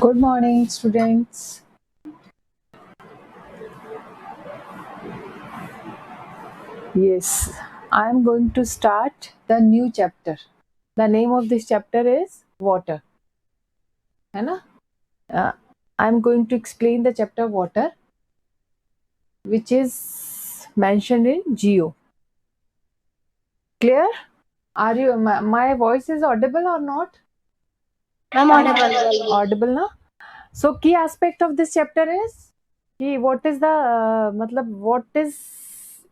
Good morning, students. Yes, I am going to start the new chapter. The name of this chapter is water. है ना? I am going to explain the chapter water, which is mentioned in Geo. Clear? Are you? My voice is audible or not? Ma'am, audible. Audible ना? So key aspect of this chapter is कि what is the मतलब what is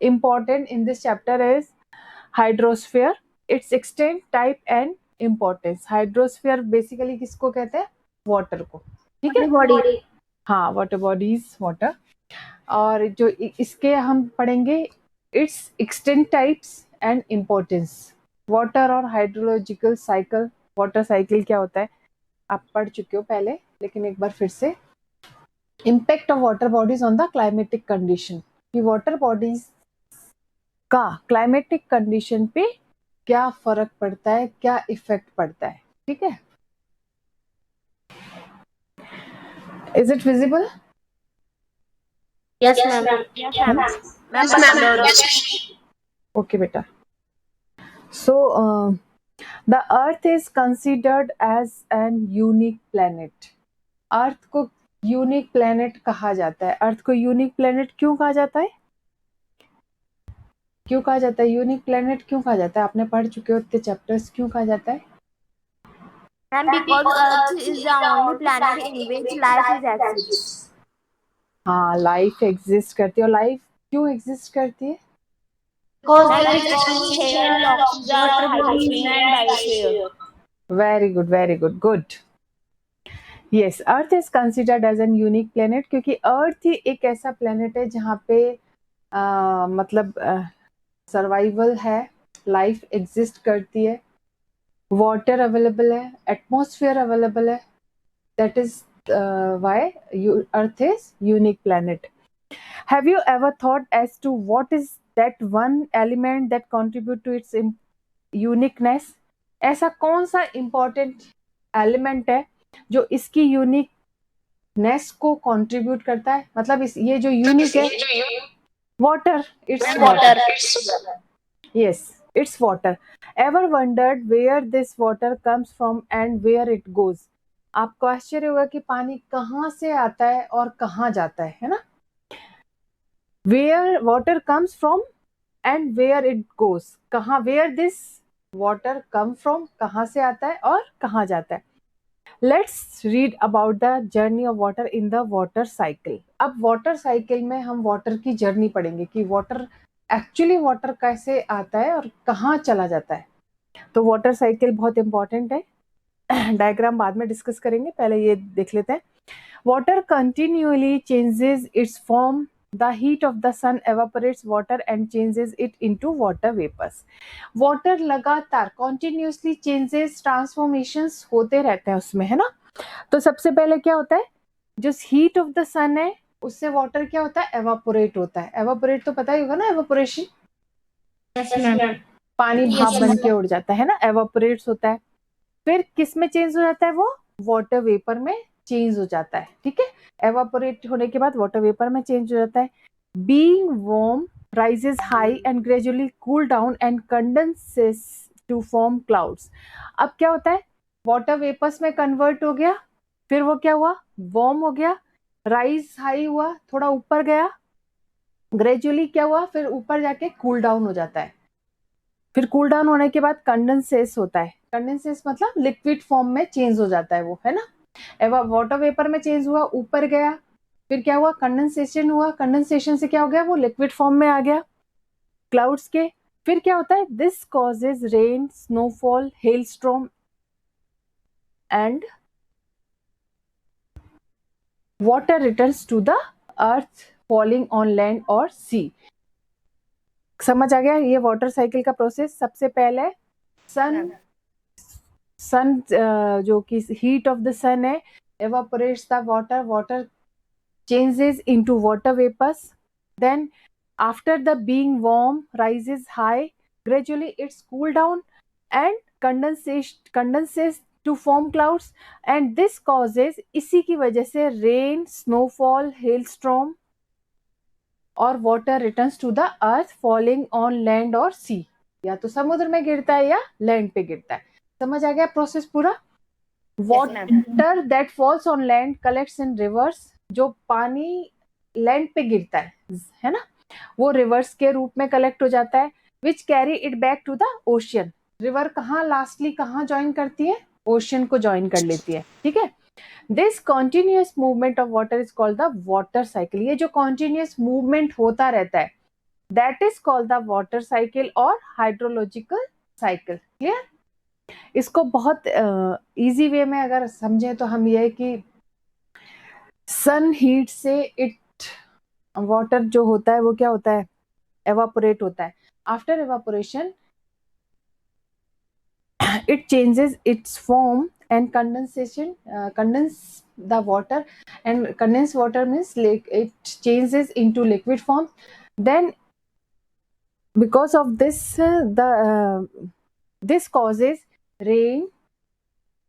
important in this chapter is hydrosphere, its extent, type and importance. Hydrosphere basically किसको कहते हैं? Water को. ठीक है. Water body. हाँ, वाटर बॉडीज, वाटर. और जो इसके हम पढ़ेंगे it's extent, types and importance. Water और हाइड्रोलॉजिकल साइकिल. वाटर साइकिल क्या होता है आप पढ़ चुके हो पहले, लेकिन एक बार फिर से. Impact of water bodies on the climatic condition, कि वाटर बॉडीज का क्लाइमेटिक कंडीशन पे क्या फर्क पड़ता है, क्या इफेक्ट पड़ता है. ठीक है. Is it visible? Yes, ma'am. Yes, ma'am. Ma'am, okay बेटा. So the earth is considered as an unique planet. Earth को यूनिक प्लेनेट कहा जाता है. अर्थ को यूनिक प्लेनेट क्यों कहा जाता है? क्यों कहा जाता है यूनिक प्लेनेट? क्यों कहा जाता है? आपने पढ़ चुके हो इतने चैप्टर्स. क्यों कहा जाता है? Ma'am, because Earth is the only planet in which life is exists. हाँ, लाइफ एग्जिस्ट करती है. और लाइफ क्यों एग्जिस्ट करती है? Because there is only air, oxygen, hydrogen, and biosphere. Very good, very good, good. Yes, earth is considered as an unique planet क्योंकि earth ही एक ऐसा प्लेनेट है जहाँ पे मतलब सर्वाइवल है, लाइफ एग्जिस्ट करती है, वाटर अवेलेबल है, एटमॉस्फेयर अवेलेबल है. That is why earth is unique planet. Have you ever thought as to what is that one element that contribute to its uniqueness? ऐसा कौन सा important element है जो इसकी यूनिकनेस को कंट्रीब्यूट करता है? मतलब ये जो यूनिक है, water. It's water. Yes, it's water. Ever wondered where this water comes from and where it goes? आपको आश्चर्य होगा कि पानी कहाँ से आता है और कहाँ जाता है ना? where water comes from and where it goes. कहाँ, where this water come from, कहाँ से आता है और कहाँ जाता है. Let's read about the journey of water in the water cycle. अब वाटर साइकिल में हम वाटर की जर्नी पढ़ेंगे कि वाटर एक्चुअली वाटर कैसे आता है और कहाँ चला जाता है. तो वाटर साइकिल बहुत इंपॉर्टेंट है. डायग्राम बाद में डिस्कस करेंगे, पहले ये देख लेते हैं. Water continually changes it's form. The heat of the sun evaporates water and changes it into water vapors. Water लगातार continuously changes, transformations होते रहते हैं उसमें, है ना? तो सबसे पहले क्या होता है, जो heat of the sun है उससे water क्या होता है, evaporate होता है. evaporate तो पता ही होगा ना, evaporation. Yes, ma'am. पानी भाप बन के उड़ जाता है ना, evaporates होता है. फिर किस में चेंज हो जाता है वो? वाटर वेपर में चेंज हो जाता है. ठीक है. एवापोरेट होने के बाद वाटर वेपर में चेंज हो जाता है. Being warm rises high and gradually cool down and condenses to form clouds. अब क्या होता है, वाटर वेपर्स में कन्वर्ट हो गया, फिर वो क्या हुआ, वार्म हो गया, राइज हाई हुआ, थोड़ा ऊपर गया, ग्रेजुअली क्या हुआ, फिर ऊपर जाके कूल डाउन हो जाता है. फिर कूल डाउन होने के बाद कंडेंसेस होता है. कंडेंसेस मतलब लिक्विड फॉर्म में चेंज हो जाता है वो, है ना. वाटर वेपर में चेंज हुआ, ऊपर गया, फिर क्या हुआ, कंडेंसेशन हुआ, कंडेंसेशन से क्या हो गया, वो लिक्विड फॉर्म में आ गया क्लाउड्स के. फिर क्या होता है, this causes rain, snowfall, hail storm and water returns to the earth falling on land और सी. समझ आ गया ये वाटर साइकिल का प्रोसेस. सबसे पहले सन जो कि हीट ऑफ द सन है, evaporates the water, water changes into water vapors, then after the being warm rises high, gradually it's cool down and condenses to form clouds, and this causes, इसी की वजह से rain, snowfall, hailstorm और water returns to the earth falling on land or sea. या तो समुद्र में गिरता है या लैंड पे गिरता है. समझ आ गया प्रोसेस पूरा? Water that falls on land collects in reverse. जो पानी लैंड पे गिरता है ना, वो रिवर्स के रूप में कलेक्ट हो जाता है, which carry it back to the ocean. River कहाँ लास्टली कहाँ ज्वाइन करती है? ओशियन को ज्वाइन कर लेती है. ठीक है. This continuous movement of water is called the water cycle. ये जो कॉन्टिन्यूस मूवमेंट होता रहता है, that is called the water cycle और हाइड्रोलॉजिकल साइकिल. क्लियर? इसको बहुत इजी वे में अगर समझें तो हम ये कि सन हीट से इट वाटर जो होता है वो क्या होता है? एवापोरेट होता है. After evaporation it changes its form and condensation condense the water, and condensed water means like it changes into liquid form. Then because of this this causes rain,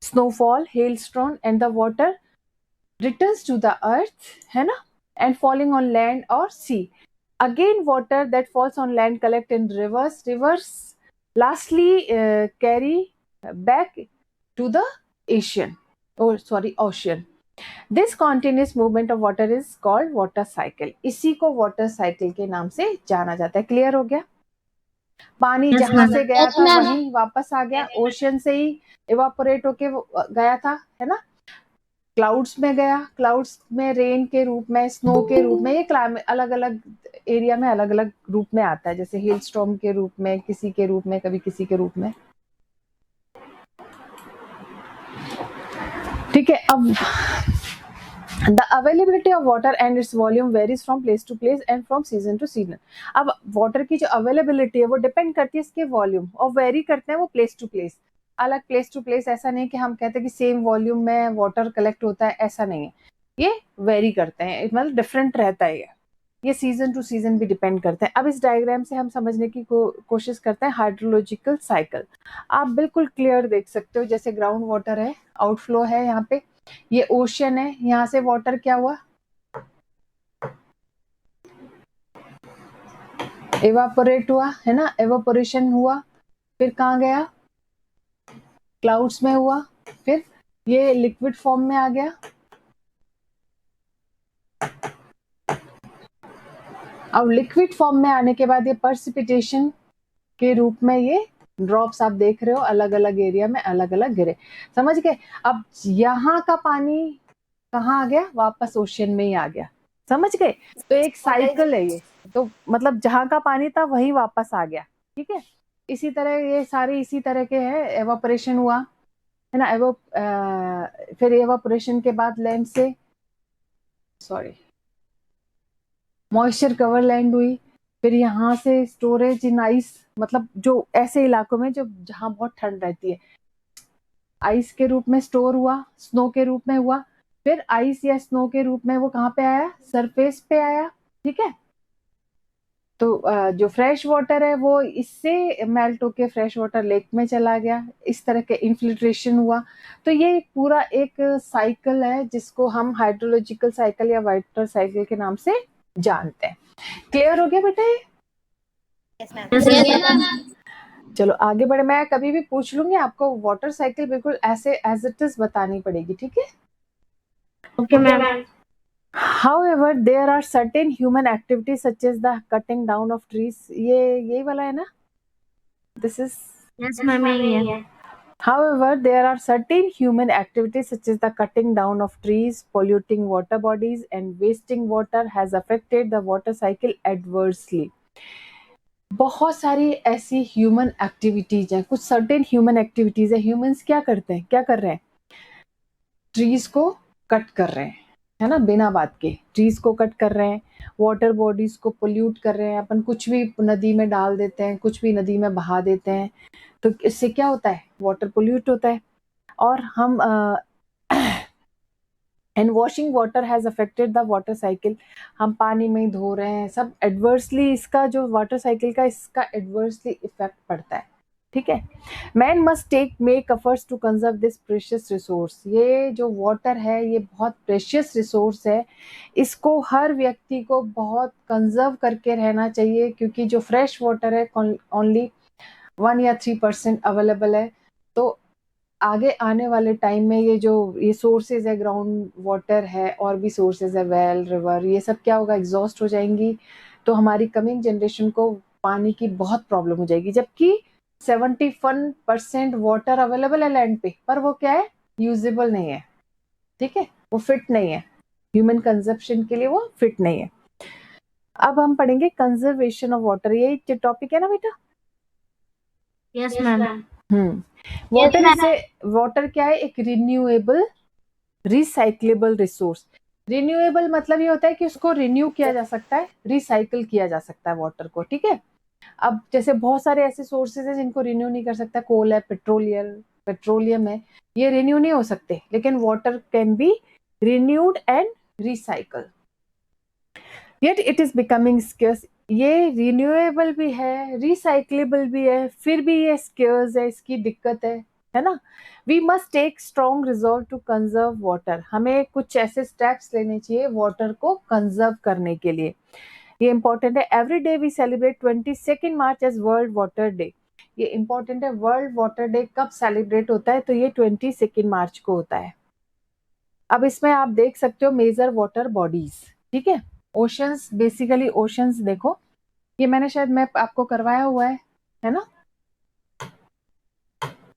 snowfall, hailstorm, and the water returns to the earth, है ना, and falling on land or sea. Again water that falls on land collect in rivers lastly carry back to the ocean. This continuous movement of water is called water cycle. इसी को water cycle के नाम से जाना जाता है. Clear हो गया? पानी जहां से गया था वहीं वापस आ गया, ओशियन से ही इवापोरेट होके गया था, है ना. क्लाउड्स में गया, क्लाउड्स में रेन के रूप में, स्नो के रूप में, ये क्लाइमेट अलग अलग एरिया में अलग अलग रूप में आता है, जैसे हेल स्टॉर्म के रूप में, किसी के रूप में, कभी किसी के रूप में. ठीक है. अब the availability of water and its volume varies from place to place and from season to season. अब वाटर की जो अवेलेबिलिटी है वो डिपेंड करती है इसके वॉल्यूम, और वेरी करते हैं वो प्लेस टू प्लेस. अलग प्लेस टू प्लेस ऐसा नहीं कि हम कहते हैं कि सेम वॉल्यूम में वाटर कलेक्ट होता है, ऐसा नहीं है. ये वेरी करते हैं, मतलब डिफरेंट रहता है. ये सीजन टू सीजन भी डिपेंड करते हैं. अब इस डायग्राम से हम समझने की कोशिश करते हैं हाइड्रोलॉजिकल साइकिल. आप बिल्कुल क्लियर देख सकते हो, जैसे ग्राउंड वाटर है, आउटफ्लो है, यहाँ पे ये ओशियन है, यहाँ से वाटर क्या हुआ? एवापोरेट हुआ, है ना, एवापोरेशन हुआ, फिर कहाँ गया? क्लाउड्स में हुआ, फिर ये लिक्विड फॉर्म में आ गया. अब लिक्विड फॉर्म में आने के बाद ये पर्सिपिटेशन के रूप में ये ड्रॉप्स आप देख रहे हो अलग अलग एरिया में अलग अलग गिरे. समझ गए? अब यहाँ का पानी कहाँ आ गया? वापस ओशियन में ही आ गया. समझ गए? तो एक साइकिल है ये. तो मतलब जहाँ का पानी था वही वापस आ गया. ठीक है. इसी तरह ये सारे इसी तरह के हैं. एवापोरेशन हुआ, है ना, फिर एवापोरेशन के बाद लैंड से मॉइस्चर कवर लैंड हुई, फिर यहाँ से स्टोरेज इन आइस, मतलब जो ऐसे इलाकों में जो जहाँ बहुत ठंड रहती है, आइस के रूप में स्टोर हुआ, स्नो के रूप में हुआ, फिर आइस या स्नो के रूप में वो कहाँ पे आया? सरफेस पे आया. ठीक है. तो जो फ्रेश वाटर है वो इससे मेल्ट होके फ्रेश वाटर लेक में चला गया. इस तरह के इन्फिल्ट्रेशन हुआ. तो ये पूरा एक साइकिल है जिसको हम हाइड्रोलॉजिकल साइकिल या वाटर साइकिल के नाम से जानते हैं. क्लियर हो गया बेटा ये? चलो आगे बढ़े. मैं कभी भी पूछ लूंगी आपको वाटर साइकिल बिल्कुल ऐसे एज इट इज बतानी पड़ेगी. ठीक है? Okay ma'am. However, there are certain human activities such as the cutting down of trees. ये वाला है ना? This is. Yes मैम, यही है. However, there are certain human activities such as the cutting down of trees, polluting water bodies, and wasting water has affected the water cycle adversely. बहुत सारी ऐसी human activities हैं, कुछ certain human activities है. Humans क्या करते हैं? क्या कर रहे हैं? ट्रीज को कट कर रहे हैं, है ना, बिना बात के ट्रीज को कट कर रहे हैं, वाटर बॉडीज को पोल्यूट कर रहे हैं. अपन कुछ भी नदी में डाल देते हैं, कुछ भी नदी में बहा देते हैं, तो इससे क्या होता है? वाटर पोल्यूट होता है. और हम and washing water has affected the water cycle. हम पानी में ही धो रहे हैं, सब एडवर्सली इसका जो वाटर साइकिल का इसका एडवर्सली इफेक्ट पड़ता है. ठीक है। Man must make efforts to conserve this precious resource. ये जो वाटर है ये बहुत प्रेशियस रिसोर्स है, इसको हर व्यक्ति को बहुत कंजर्व करके रहना चाहिए, क्योंकि जो फ्रेश वाटर है ओनली 1 या 3% अवेलेबल है। तो आगे आने वाले टाइम में ये सोर्सेज है, ग्राउंड वाटर है और भी सोर्सेज है, वेल, रिवर, ये सब क्या होगा, एग्जॉस्ट हो जाएंगी। तो हमारी कमिंग जनरेशन को पानी की बहुत प्रॉब्लम हो जाएगी, जबकि 71% वाटर अवेलेबल है लैंड पे, पर वो क्या है, यूजेबल नहीं है। ठीक है, वो फिट नहीं है, ह्यूमन कंजप्शन के लिए वो फिट नहीं है। अब हम पढ़ेंगे कंजर्वेशन ऑफ वाटर, ये टॉपिक है ना बेटा? Yes ma'am. वाटर इसे वाटर क्या है, एक रिन्यूएबल रिसाइक्लेबल रिसोर्स। रिन्यूएबल मतलब ये होता है कि उसको रिन्यू किया जा सकता है, रिसाइकल किया जा सकता है वाटर को। ठीक है, अब जैसे बहुत सारे ऐसे सोर्सेज हैं जिनको रिन्यू नहीं कर सकता, कोल है, पेट्रोलियम है, ये रिन्यू नहीं हो सकते, लेकिन water can be renewed and recycle. Yet it is becoming scarce. ये रिन्यूएबल भी है, रिसाइक्लेबल भी है, फिर भी ये स्केर्स है, इसकी दिक्कत है ना। We must take strong resolve to conserve water. हमें कुछ ऐसे स्टेप्स लेने चाहिए वाटर को कंजर्व करने के लिए, ये इंपॉर्टेंट है। Every day we celebrate 22 March as world water day. ये इंपॉर्टेंट है, वर्ल्ड वाटर डे कब सेलिब्रेट होता है, तो ये 22 मार्च को होता है। अब इसमें आप देख सकते हो मेजर वाटर बॉडीज। ठीक है, ओशंस, बेसिकली ओशंस देखो, ये मैंने शायद मैप आपको करवाया हुआ है ना?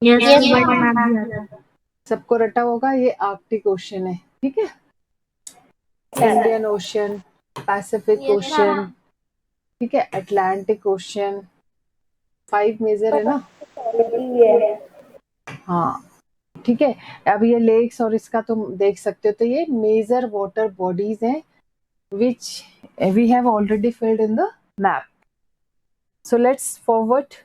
यस Yes, बड़ा ma'am. मैम भी आता है। सबको रटा होगा, ये आर्कटिक ओशन है। ठीक है, Indian ocean, Pacific yes ocean, ma'am. ठीक है, अटलांटिक ओशन, 5 मेजर है ना? हाँ, ठीक है। अब ये लेक्स और इसका तुम देख सकते हो, तो ये मेजर वाटर बॉडीज हैं which we have already filled in the map. So let's forward.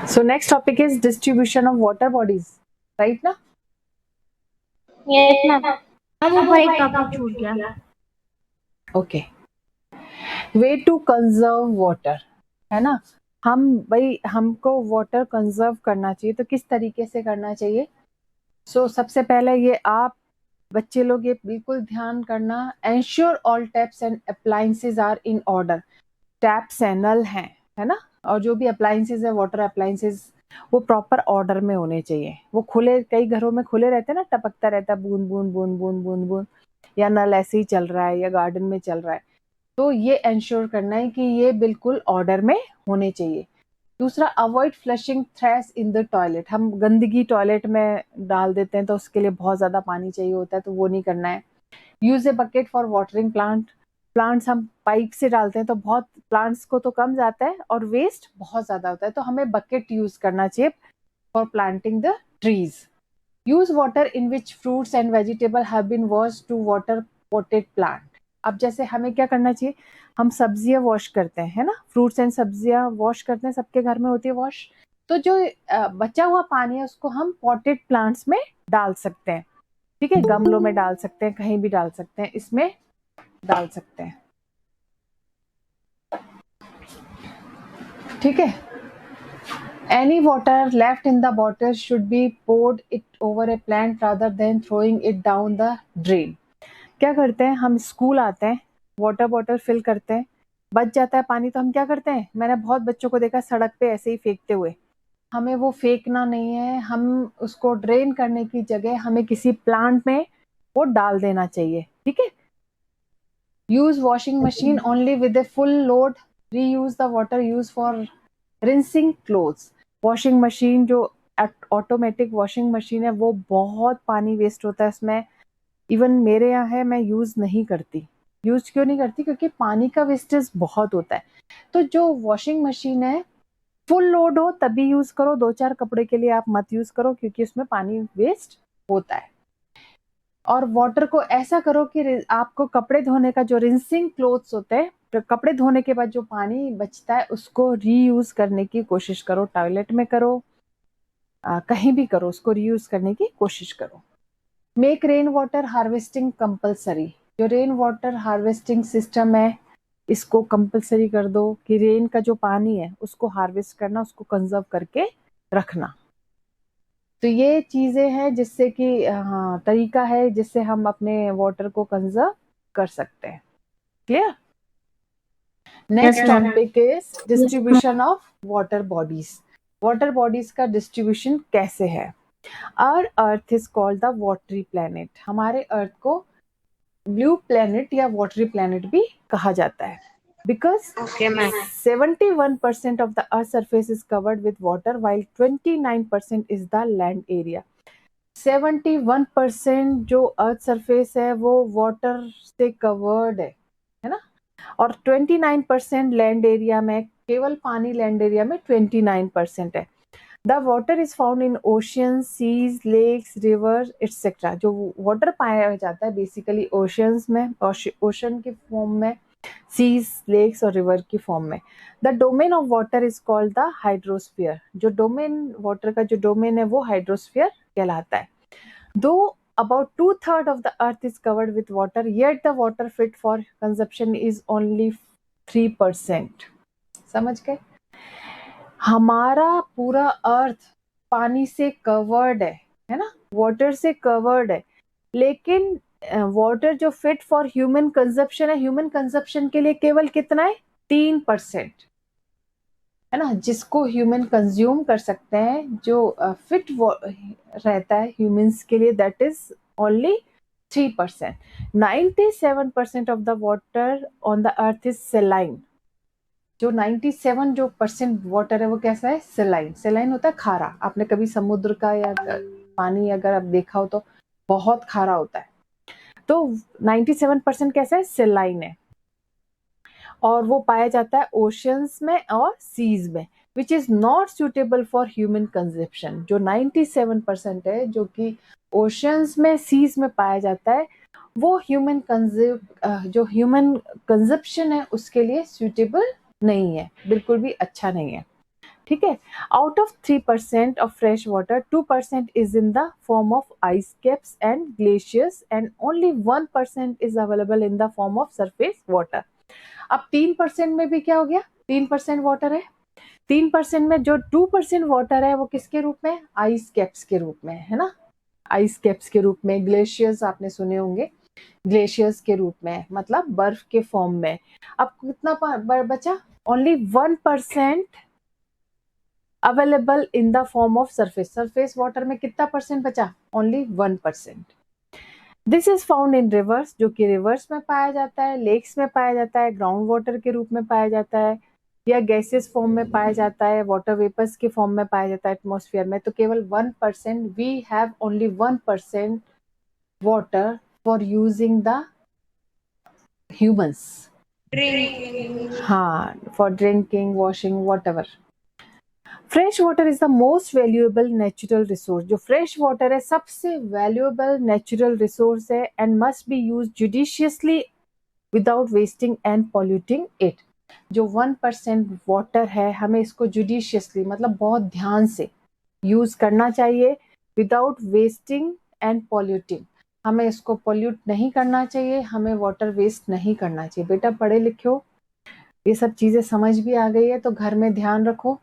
So next topic is distribution of water bodies, right ना? Yes ma'am. हम ऊपर एक टॉपिक छूट गया। Okay. Way to conserve water, है ना? हमको वाटर कंजर्व करना चाहिए, तो किस तरीके से करना चाहिए? सबसे पहले ये आप बच्चे लोग ये बिल्कुल ध्यान करना, ensure all taps and appliances are in order. Taps है, नल है ना, और जो भी अप्लायंसेज है, वाटर अप्लायंसेज, वो प्रॉपर ऑर्डर में होने चाहिए। वो खुले, कई घरों में खुले रहते हैं ना, टपकता रहता है, बूंद बूंद बूंद बूंद बूंद बूंद, या नल ऐसे ही चल रहा है या गार्डन में चल रहा है, तो ये एंश्योर करना है कि ये बिल्कुल ऑर्डर में होने चाहिए। दूसरा, avoid flushing trash in the toilet. हम गंदगी टॉयलेट में डाल देते हैं, तो उसके लिए बहुत ज्यादा पानी चाहिए होता है, तो वो नहीं करना है। Use a bucket for watering plants हम पाइप से डालते हैं, तो बहुत प्लांट्स को तो कम जाता है और वेस्ट बहुत ज्यादा होता है, तो हमें बकेट यूज करना चाहिए for planting the trees. Use water in which fruits and vegetable have been wash to water potted plant. अब जैसे हमें क्या करना चाहिए, हम सब्जियां वॉश करते हैं, है ना, फ्रूट्स एंड सब्जियां वॉश करते हैं, सबके घर में होती है वॉश, तो जो बचा हुआ पानी है उसको हम पॉटेड प्लांट्स में डाल सकते हैं। ठीक है, गमलों में डाल सकते हैं, कहीं भी डाल सकते हैं, इसमें डाल सकते हैं। ठीक है, any water left in the bottle should be poured it over a plant rather than throwing it down the drain. क्या करते हैं, हम स्कूल आते हैं, वाटर बॉटल फिल करते हैं, बच जाता है पानी, तो हम क्या करते हैं, मैंने बहुत बच्चों को देखा सड़क पे ऐसे ही फेंकते हुए। हमें वो फेंकना नहीं है, हम उसको ड्रेन करने की जगह हमें किसी प्लांट में वो डाल देना चाहिए। ठीक है, use washing machine only with a full load, reuse the water used for rinsing clothes। Washing machine जो ऑटोमेटिक वॉशिंग मशीन है, वो बहुत पानी वेस्ट होता है उसमें, इवन मेरे यहाँ है, मैं यूज नहीं करती। यूज क्यों नहीं करती, क्योंकि पानी का वेस्टेज बहुत होता है। तो जो वॉशिंग मशीन है, फुल लोड हो तभी यूज करो, 2-4 कपड़े के लिए आप मत यूज करो, क्योंकि उसमें पानी वेस्ट होता है। और वाटर को ऐसा करो कि आपको कपड़े धोने का जो रिंसिंग क्लोथ्स होते हैं, तो कपड़े धोने के बाद जो पानी बचता है उसको रीयूज करने की कोशिश करो, टॉयलेट में करो, कहीं भी करो, उसको रीयूज करने की कोशिश करो। Make rain water harvesting compulsory. जो रेन वाटर हार्वेस्टिंग सिस्टम है इसको कंपलसरी कर दो कि रेन का जो पानी है उसको हार्वेस्ट करना, उसको कंजर्व करके रखना। तो ये चीजें हैं जिससे कि हाँ तरीका है जिससे हम अपने वाटर को कंजर्व कर सकते हैं। Clear? Next ma'am. Topic is distribution of water bodies. Water bodies का डिस्ट्रीब्यूशन कैसे है? Our earth is called the watery planet. हमारे अर्थ को ब्लू प्लैनेट या वाटरी प्लैनेट भी कहा जाता है because Okay, ma'am. 71% of the earth surface is covered with water while 29% is the land area। 71% जो अर्थ सरफेस है वो वाटर से कवर्ड है ना, और 29% लैंड एरिया में, केवल पानी लैंड एरिया में 29% है। The water is found in ocean, seas, lakes, river etcetera. जो वाटर पाया जाता है बेसिकली ओशियंस में, ओशन के फॉर्म में, सीज, लेक्स और रिवर की फॉर्म में। The domain of water is called the hydrosphere. जो डोमेन वाटर का जो डोमेन है वो हाइड्रोस्फीयर कहलाता है। दो about 2/3 of the earth is covered with water, yet the water fit for consumption is only 3%। समझ गए? हमारा पूरा अर्थ पानी से कवर्ड है ना, वाटर से कवर्ड है, लेकिन वाटर जो फिट फॉर ह्यूमन कंजप्शन है, ह्यूमन कंजप्शन के लिए केवल कितना है? 3% है ना, जिसको ह्यूमन कंज्यूम कर सकते हैं, जो फिट रहता है ह्यूमंस के लिए, that is only 3%। 97% of the water on the earth is सेलाइन। जो 97 जो परसेंट वाटर है वो कैसा है? सेलाइन। सेलाइन होता है खारा। आपने कभी समुद्र का या पानी अगर आप देखा हो तो बहुत खारा होता है। तो 97% कैसा है? सेलाइन है, और वो पाया जाता है ओशंस में और सीज में, which is not suitable for human consumption. जो 97% है जो कि ओशंस में, सीज में पाया जाता है, वो जो ह्यूमन कंजप्शन है उसके लिए सुटेबल नहीं है, बिल्कुल भी अच्छा नहीं है। ठीक है? Out of 3% of fresh water, 2% is in the form of ice caps and glaciers and only 1% is available in the form of surface water. अब 3% में भी क्या हो गया? 3% वाटर है। 3% में जो 2% वाटर है वो किसके रूप में? आइस कैप्स के रूप में, है ना, आइस कैप्स के रूप में। ग्लेशियर्स आपने सुने होंगे, ग्लेशियर्स के रूप में, मतलब बर्फ के फॉर्म में। अब कितना बचा? Only 1% available in the form of surface. Surface water में कितना परसेंट बचा? Only 1%। This is found in reverse, जो कि रिवर्स में पाया जाता है, लेक्स में पाया जाता है, ग्राउंड वाटर के रूप में पाया जाता है, या गैसेस फॉर्म में पाया जाता है, वाटर वेपर्स के फॉर्म में पाया जाता है एटमॉस्फेयर में। तो केवल 1%, we have only 1% water for using the humans. Drinking. हाँ, for drinking, washing, what. Fresh water is the most valuable natural resource. जो फ्रेश वाटर है सबसे वैल्यूएबल नेचुरल रिसोर्स है and must be use judiciously without wasting and polluting it. जो 1% water है हमें इसको judiciously, मतलब बहुत ध्यान से यूज करना चाहिए, विदाउट वेस्टिंग एंड पॉल्यूटिंग। हमें इसको पॉल्यूट नहीं करना चाहिए, हमें वाटर वेस्ट नहीं करना चाहिए। बेटा पढ़े लिखे हो, ये सब चीजें समझ भी आ गई है तो घर में ध्यान रखो।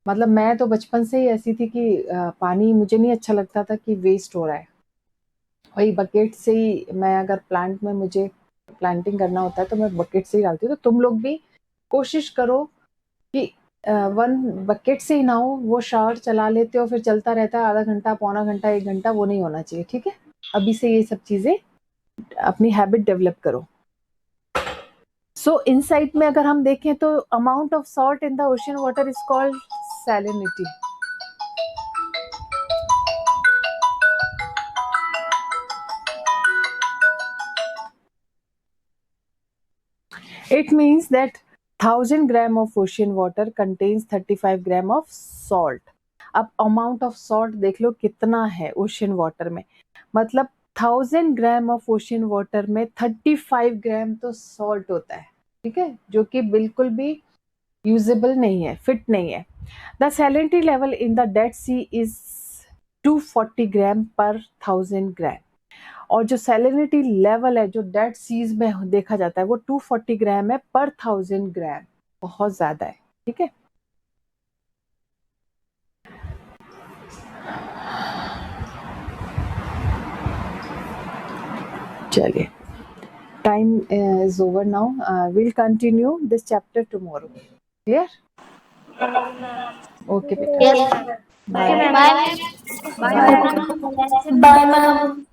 मतलब मैं तो बचपन से ही ऐसी थी कि पानी मुझे नहीं अच्छा लगता था कि वेस्ट हो रहा है। वही बकेट से ही मैं, अगर प्लांट में मुझे प्लांटिंग करना होता है तो मैं बकेट से ही डालती हूँ। तो तुम लोग भी कोशिश करो कि 1 बकेट से ही ना हो। वो शावर चला लेते हो फिर चलता रहता है आधा घंटा, पौना घंटा, 1 घंटा, वो नहीं होना चाहिए। ठीक है? अभी से ये सब चीजें अपनी हैबिट डेवलप करो। सो इनसाइट में अगर हम देखें तो amount of salt in the ocean water is called salinity. It means that 1000 gram of ocean water contains 35 gram of salt। अब अमाउंट ऑफ सॉल्ट देख लो कितना है ओशन वाटर में, मतलब 1000 ग्राम ऑफ ओशन वाटर में 35 ग्राम तो सॉल्ट होता है। ठीक है? जो कि बिल्कुल भी यूजेबल नहीं है, फिट नहीं है। The salinity level in the dead sea is 240 gram per 1000 ग्राम। और जो सैलिनिटी लेवल है जो डेड सीज में देखा जाता है वो 240 ग्राम है पर 1000 ग्राम, बहुत ज्यादा है। ठीक है, चलिए, time is over now. We'll continue this chapter tomorrow. Clear? Okay, beta. Yes. Bye. Bye, ma'am. Bye, ma'am. Bye, ma'am.